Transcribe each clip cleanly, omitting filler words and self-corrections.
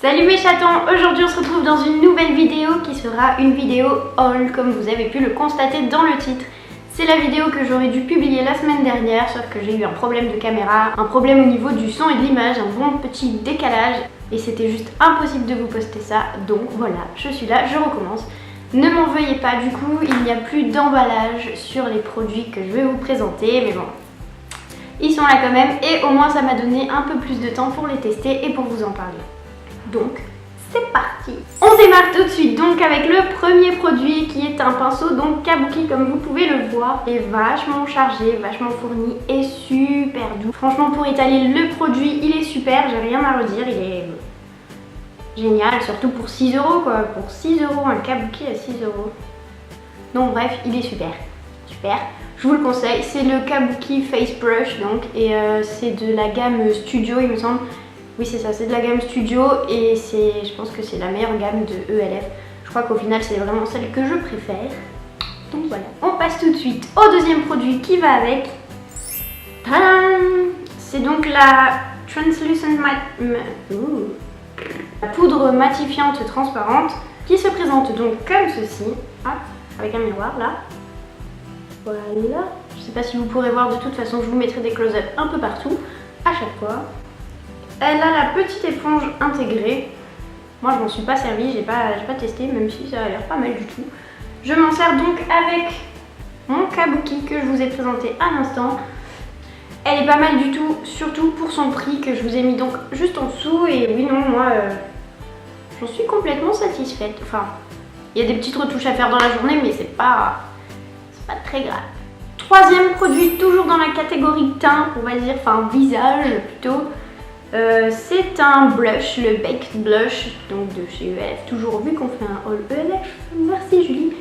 Salut mes chatons, aujourd'hui on se retrouve dans une nouvelle vidéo qui sera une vidéo haul comme vous avez pu le constater dans le titre. C'est la vidéo que j'aurais dû publier la semaine dernière, sauf que j'ai eu un problème de caméra, un problème au niveau du son et de l'image, un bon petit décalage et c'était juste impossible de vous poster ça, donc voilà, je suis là, je recommence. Ne m'en veuillez pas, du coup il n'y a plus d'emballage sur les produits que je vais vous présenter, mais bon, ils sont là quand même et au moins ça m'a donné un peu plus de temps pour les tester et pour vous en parler. Donc, c'est parti! On démarre tout de suite donc avec le premier produit qui est un pinceau, donc Kabuki comme vous pouvez le voir. Il est vachement chargé, vachement fourni et super doux. Franchement pour étaler le produit, il est super, j'ai rien à redire, il est génial, surtout pour 6 € quoi. Pour 6 €, un Kabuki à 6 €. Donc bref, il est super. Super. Je vous le conseille, c'est le Kabuki Face Brush donc et c'est de la gamme Studio il me semble. Oui c'est ça, c'est de la gamme Studio et je pense que c'est la meilleure gamme de ELF. Je crois qu'au final c'est vraiment celle que je préfère. Donc voilà. On passe tout de suite au deuxième produit qui va avec. C'est donc la Translucent la poudre matifiante transparente qui se présente donc comme ceci. Hop, avec un miroir là. Voilà. Je sais pas si vous pourrez voir, de toute façon je vous mettrai des close-up un peu partout à chaque fois. Elle a la petite éponge intégrée. Moi je m'en suis pas servie, j'ai pas testé même si ça a l'air pas mal du tout. Je m'en sers donc avec mon Kabuki que je vous ai présenté à l'instant. Elle est pas mal du tout, surtout pour son prix que je vous ai mis donc juste en dessous. Et oui non, moi j'en suis complètement satisfaite. Enfin, il y a des petites retouches à faire dans la journée mais c'est pas très grave. Troisième produit, toujours dans la catégorie teint, on va dire, enfin visage plutôt. C'est un blush, le Baked Blush, donc de chez ELF, toujours vu qu'on fait un haul ELF, merci Julie.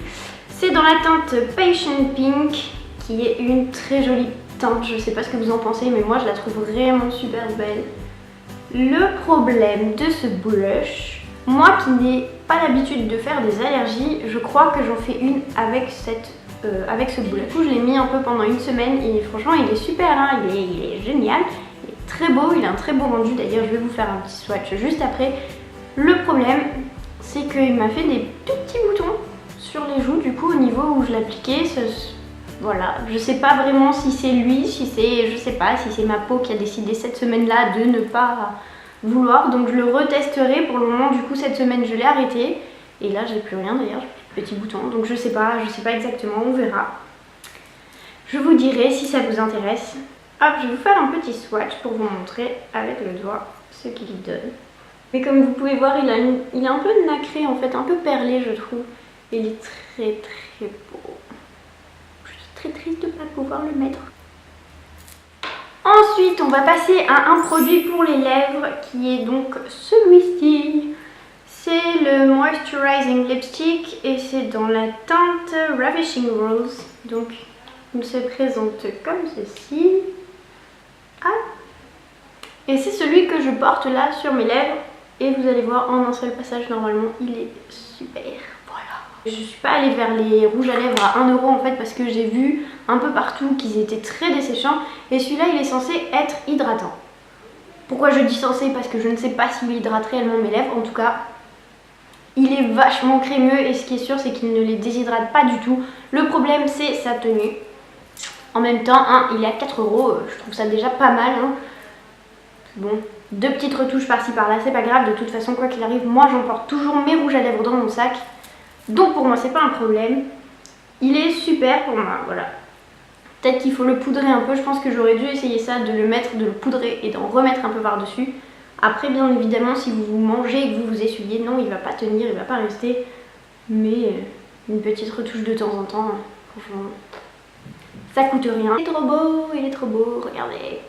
C'est dans la teinte Patient Pink, qui est une très jolie teinte, je sais pas ce que vous en pensez, mais moi je la trouve vraiment super belle. Le problème de ce blush, moi qui n'ai pas l'habitude de faire des allergies, je crois que j'en fais une avec ce blush. Du coup je l'ai mis un peu pendant une semaine et franchement il est super, hein, il est génial. Très beau, il a un très beau rendu, d'ailleurs je vais vous faire un petit swatch juste après. Le problème c'est qu'il m'a fait des tout petits boutons sur les joues, du coup au niveau où je l'appliquais, voilà, je sais pas vraiment si c'est lui, si c'est, je sais pas, si c'est ma peau qui a décidé cette semaine là de ne pas vouloir, donc je le retesterai. Pour le moment du coup cette semaine je l'ai arrêté et là j'ai plus rien d'ailleurs, j'ai plus de petits boutons, donc je sais pas exactement, on verra. Je vous dirai si ça vous intéresse. Hop, je vais vous faire un petit swatch pour vous montrer avec le doigt ce qu'il donne. Mais comme vous pouvez voir, il est un peu nacré en fait, un peu perlé je trouve. Il est très beau. Je suis très triste de ne pas pouvoir le mettre. Ensuite, on va passer à un produit pour les lèvres qui est donc celui-ci. C'est le Moisturizing Lipstick et c'est dans la teinte Ravishing Rose. Donc, il se présente comme ceci. Ah. Et c'est celui que je porte là sur mes lèvres et vous allez voir en un seul passage normalement il est super. Voilà. Je suis pas allée vers les rouges à lèvres à 1 € en fait parce que j'ai vu un peu partout qu'ils étaient très desséchants et celui-là il est censé être hydratant. Pourquoi je dis censé? Parce que je ne sais pas s'il hydrate réellement mes lèvres. En tout cas il est vachement crémeux et ce qui est sûr c'est qu'il ne les déshydrate pas du tout. Le problème c'est sa tenue. En même temps, hein, il est à 4 €, je trouve ça déjà pas mal. Hein. Bon, 2 petites retouches par-ci par-là, c'est pas grave. De toute façon, quoi qu'il arrive, moi j'emporte toujours mes rouges à lèvres dans mon sac. Donc pour moi, c'est pas un problème. Il est super pour moi, voilà. Peut-être qu'il faut le poudrer un peu. Je pense que j'aurais dû essayer ça, de le mettre, de le poudrer et d'en remettre un peu par-dessus. Après, bien évidemment, si vous mangez et que vous vous essuyez, non, il va pas tenir, il va pas rester. Mais une petite retouche de temps en temps, franchement... ça coûte rien. Il est trop beau, regardez.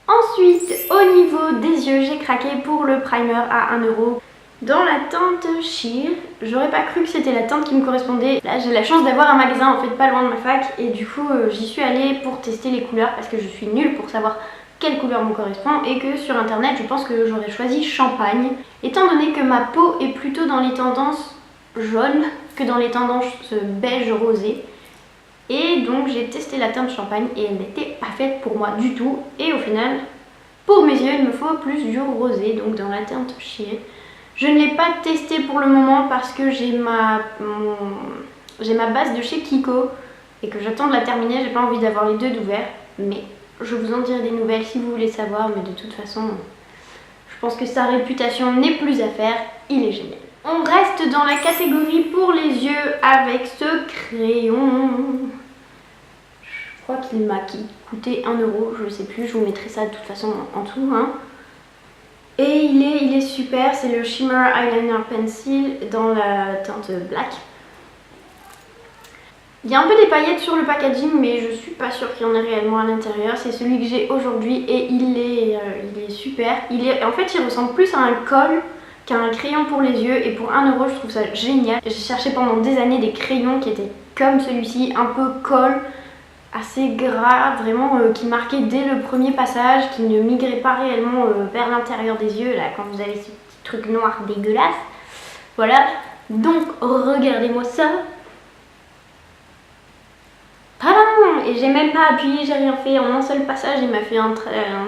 Ensuite, au niveau des yeux, j'ai craqué pour le primer à 1 €. Dans la teinte Sheer, j'aurais pas cru que c'était la teinte qui me correspondait. Là, j'ai la chance d'avoir un magasin en fait pas loin de ma fac et du coup, j'y suis allée pour tester les couleurs parce que je suis nulle pour savoir quelle couleur me correspond et que sur internet, je pense que j'aurais choisi champagne. Étant donné que ma peau est plutôt dans les tendances jaunes que dans les tendances beige rosé. Et donc j'ai testé la teinte champagne et elle n'était pas faite pour moi du tout. Et au final, Pour mes yeux, il me faut plus du rosé, donc dans la teinte Sheer. Je ne l'ai pas testé pour le moment parce que j'ai ma base de chez Kiko et que j'attends de la terminer. J'ai pas envie d'avoir les deux d'ouvert, mais je vous en dirai des nouvelles si vous voulez savoir. Mais de toute façon, je pense que sa réputation n'est plus à faire. Il est génial. On reste dans la catégorie pour les yeux avec ce crayon. Je crois qu'il m'a coûté 1 €, je sais plus, je vous mettrai ça de toute façon en dessous. Hein. Et il est super, c'est le Shimmer Eyeliner Pencil dans la teinte Black. Il y a un peu des paillettes sur le packaging, mais je suis pas sûre qu'il y en ait réellement à l'intérieur. C'est celui que j'ai aujourd'hui et il est super. En fait, il ressemble plus à un col qu'à un crayon pour les yeux. Et pour 1 €, je trouve ça génial. J'ai cherché pendant des années des crayons qui étaient comme celui-ci, un peu col, assez gras, vraiment qui marquait dès le premier passage, qui ne migrait pas réellement vers l'intérieur des yeux, là, quand vous avez ces petits trucs noirs dégueulasses. Voilà, donc regardez-moi ça. Tadam! Et j'ai même pas appuyé, j'ai rien fait, en un seul passage, il m'a fait un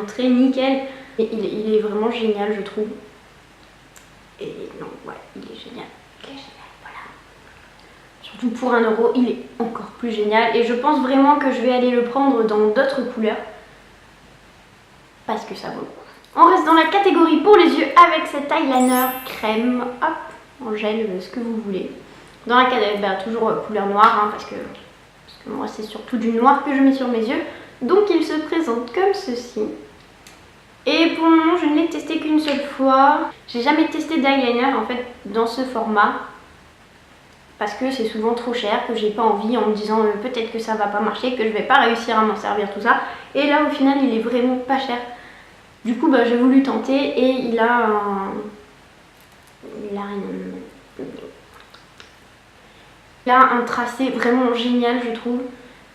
trait nickel. Et il est vraiment génial, je trouve. Et non, ouais, il est génial. Il est génial, voilà. Surtout pour 1 €, il est encore plus génial. Et je pense vraiment que je vais aller le prendre dans d'autres couleurs. Parce que ça vaut le coup. On reste dans la catégorie pour les yeux avec cet eyeliner crème. Hop, en gel, ce que vous voulez. Dans la catégorie, toujours couleur noire, hein, parce que moi c'est surtout du noir que je mets sur mes yeux. Donc il se présente comme ceci. Et pour le moment je ne l'ai testé qu'une seule fois. J'ai jamais testé d'eyeliner en fait dans ce format. Parce que c'est souvent trop cher, que j'ai pas envie en me disant peut-être que ça va pas marcher, que je vais pas réussir à m'en servir tout ça. Et là au final il est vraiment pas cher. Du coup j'ai voulu tenter et il a un tracé vraiment génial je trouve.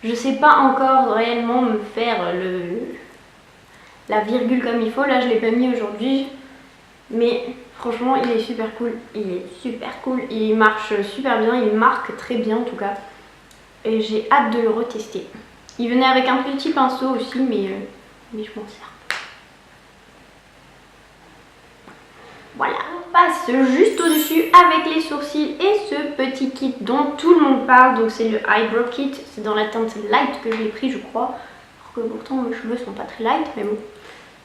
Je sais pas encore réellement me faire la virgule comme il faut, là je l'ai pas mis aujourd'hui. Mais franchement il est super cool, il marche super bien, il marque très bien en tout cas. Et j'ai hâte de le retester. Il venait avec un petit pinceau aussi mais je m'en sers. Voilà, on passe juste au-dessus avec les sourcils et ce petit kit dont tout le monde parle. Donc c'est le Eyebrow Kit, c'est dans la teinte light que je l'ai pris je crois. Alors que pourtant mes cheveux sont pas très light mais bon.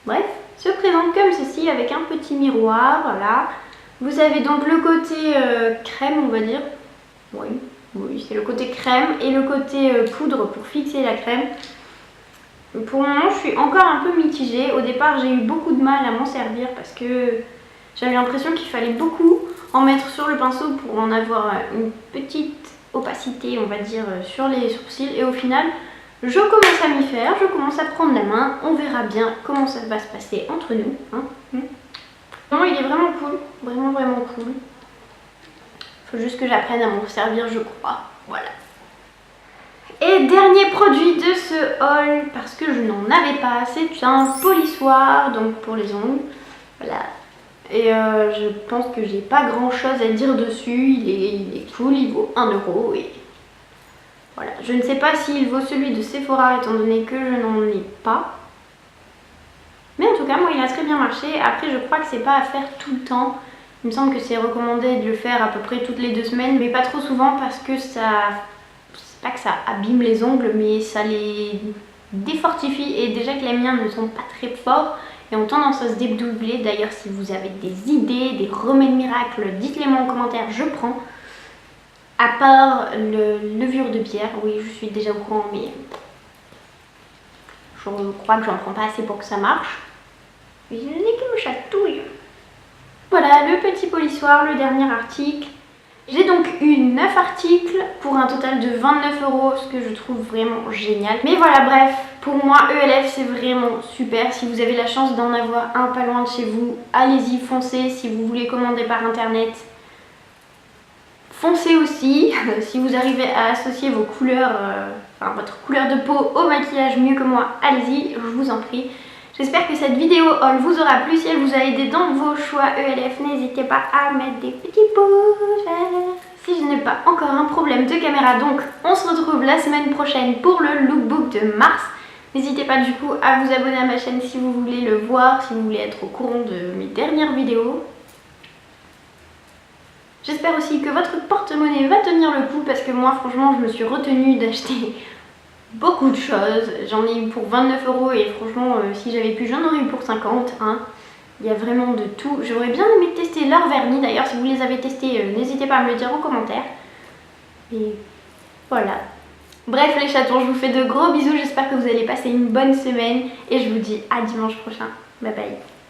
Bref, se présente comme ceci avec un petit miroir, voilà. Vous avez donc le côté crème on va dire. Oui, c'est le côté crème et le côté poudre pour fixer la crème. Pour le moment je suis encore un peu mitigée. Au départ j'ai eu beaucoup de mal à m'en servir parce que j'avais l'impression qu'il fallait beaucoup en mettre sur le pinceau pour en avoir une petite opacité on va dire sur les sourcils. Et au final je commence à m'y faire, je commence à prendre la main, on verra bien comment ça va se passer entre nous. Hein. Non, il est vraiment cool, vraiment cool. Faut juste que j'apprenne à m'en servir je crois, voilà. Et dernier produit de ce haul, parce que je n'en avais pas, c'est un polissoir, donc pour les ongles, voilà. Et je pense que j'ai pas grand chose à dire dessus, il est cool, il vaut 1 € et... Voilà, je ne sais pas s'il vaut celui de Sephora étant donné que je n'en ai pas. Mais en tout cas, moi il a très bien marché. Après, je crois que c'est pas à faire tout le temps. Il me semble que c'est recommandé de le faire à peu près toutes les 2 semaines, mais pas trop souvent parce que ça... C'est pas que ça abîme les ongles, mais ça les défortifie. Et déjà que les miens ne sont pas très forts et ont tendance à se dédoubler. D'ailleurs, si vous avez des idées, des remèdes miracles, dites-les moi en commentaire, je prends. À part le levure de bière, oui je suis déjà au courant mais je crois que j'en prends pas assez pour que ça marche. Mais je n'ai que me chatouille. Voilà le petit polissoir, le dernier article. J'ai donc eu 9 articles pour un total de 29 €, ce que je trouve vraiment génial. Mais voilà, bref, pour moi ELF c'est vraiment super. Si vous avez la chance d'en avoir un pas loin de chez vous, allez-y, foncez. Si vous voulez commander par internet, foncez aussi. Si vous arrivez à associer vos couleurs, votre couleur de peau au maquillage mieux que moi, allez-y, je vous en prie. J'espère que cette vidéo haul vous aura plu. Si elle vous a aidé dans vos choix ELF, n'hésitez pas à mettre des petits pouces verts. Si je n'ai pas encore un problème de caméra, donc on se retrouve la semaine prochaine pour le lookbook de mars. N'hésitez pas du coup à vous abonner à ma chaîne si vous voulez le voir, si vous voulez être au courant de mes dernières vidéos. J'espère aussi que votre porte-monnaie va tenir le coup parce que moi franchement je me suis retenue d'acheter beaucoup de choses. J'en ai eu pour 29 € et franchement si j'avais pu j'en aurais eu pour 50 hein. Il y a vraiment de tout. J'aurais bien aimé tester leurs vernis d'ailleurs, si vous les avez testés n'hésitez pas à me le dire en commentaire. Et voilà. Bref les chatons, je vous fais de gros bisous, j'espère que vous allez passer une bonne semaine et je vous dis à dimanche prochain. Bye bye.